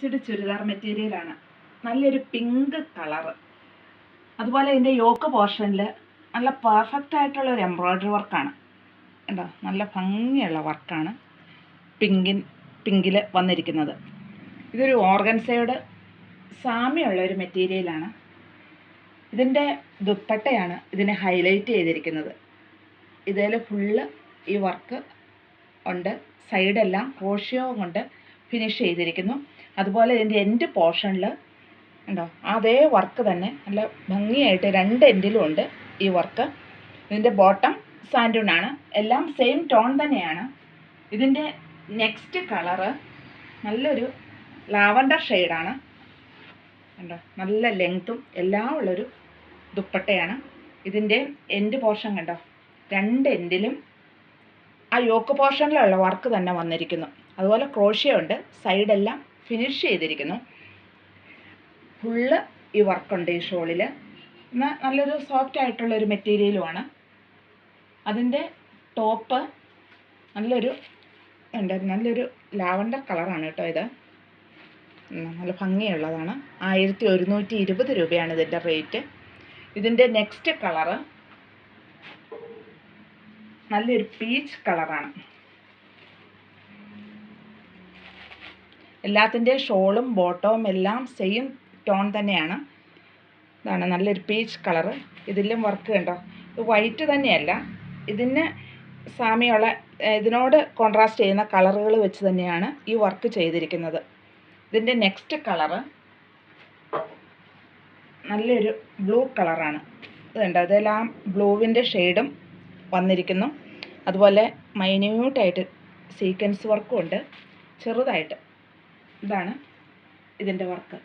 Stitched churidar മെറ്റീരിയലാണ്. നല്ലൊരു pink colour. അതുപോലെ ഇതിൻ്റെ യോക്ക് പോർഷനിൽ നല്ല പെർഫെക്റ്റ് ആയിട്ടുള്ള ഒരു എംബ്രോയ്ഡറി വർക്കാണ്. കണ്ടോ, നല്ല ഭംഗിയുള്ള വർക്കാണ് പിങ്കിൽ വന്നിരിക്കുന്നത്. ഇതൊരു ഓർഗൻസയോട് സാമ്യമുള്ള ഒരു മെറ്റീരിയലാണ്. ഇതിൻ്റെ ദുപ്പട്ടയാണ് ഇതിനെ ഹൈലൈറ്റ് ചെയ്തിരിക്കുന്നത്. ഇതിൽ ഫുള്ള് ഈ വർക്ക് ഉണ്ട്. സൈഡെല്ലാം ക്രോഷ്യോ കൊണ്ട് ഫിനിഷ് ചെയ്തിരിക്കുന്നു. അതുപോലെ ഇതിൻ്റെ എൻഡ് പോർഷനിൽ ഉണ്ടോ അതേ വർക്ക് തന്നെ നല്ല ഭംഗിയായിട്ട് രണ്ട് എൻഡിലും ഉണ്ട് ഈ വർക്ക്. ഇതിൻ്റെ ബോട്ടം സാൻഡൂണാണ്. എല്ലാം സെയിം ടോൺ തന്നെയാണ്. ഇതിൻ്റെ നെക്സ്റ്റ് കളറ് നല്ലൊരു ലാവൻഡർ ഷെയ്ഡാണ്. കണ്ടോ, നല്ല ലെങ്ത്തും എല്ലാം ഉള്ളൊരു ദുപ്പട്ടയാണ്. ഇതിൻ്റെ എൻഡ് പോർഷൻ കണ്ടോ, രണ്ട് എൻഡിലും ആ യോക്ക് പോർഷനിലുള്ള വർക്ക് തന്നെ വന്നിരിക്കുന്നു. അതുപോലെ ക്രോഷ്യോ ഉണ്ട്. സൈഡെല്ലാം ഫിനിഷ് ചെയ്തിരിക്കുന്നു. ഫുള്ള് ഈ വർക്കുണ്ട് ഈ ഷോളിൽ. എന്നാൽ നല്ലൊരു സോഫ്റ്റ് ആയിട്ടുള്ളൊരു മെറ്റീരിയലുമാണ്. അതിൻ്റെ ടോപ്പ് നല്ലൊരു ലാവൻഡർ കളറാണ് കേട്ടോ. ഇത് നല്ല ഭംഗിയുള്ളതാണ്. 1120 രൂപയാണ് ഇതിൻ്റെ റേറ്റ്. ഇതിൻ്റെ നെക്സ്റ്റ് കളറ് നല്ലൊരു പീച്ച് കളറാണ്. എല്ലാത്തിൻ്റെ ഷോളും ബോട്ടവും എല്ലാം സെയിം ടോൺ തന്നെയാണ്. ഇതാണ് നല്ലൊരു പീച്ച് കളറ്. ഇതിലും വർക്ക് കണ്ടോ, ഇത് വൈറ്റ് തന്നെയല്ല, ഇതിന് സാമ്യമുള്ള ഇതിനോട് കോൺട്രാസ്റ്റ് ചെയ്യുന്ന കളറുകൾ വെച്ച് തന്നെയാണ് ഈ വർക്ക് ചെയ്തിരിക്കുന്നത്. ഇതിൻ്റെ നെക്സ്റ്റ് കളറ് നല്ലൊരു ബ്ലൂ കളറാണ്. ഇതുണ്ട്, അതെല്ലാം ബ്ലൂവിൻ്റെ ഷെയ്ഡും വന്നിരിക്കുന്നു. അതുപോലെ മൈന്യൂട്ടായിട്ട് സീക്വൻസ് വർക്കും ഉണ്ട് ചെറുതായിട്ട്. ഇതാണ് ഇതിൻ്റെ വർക്ക്.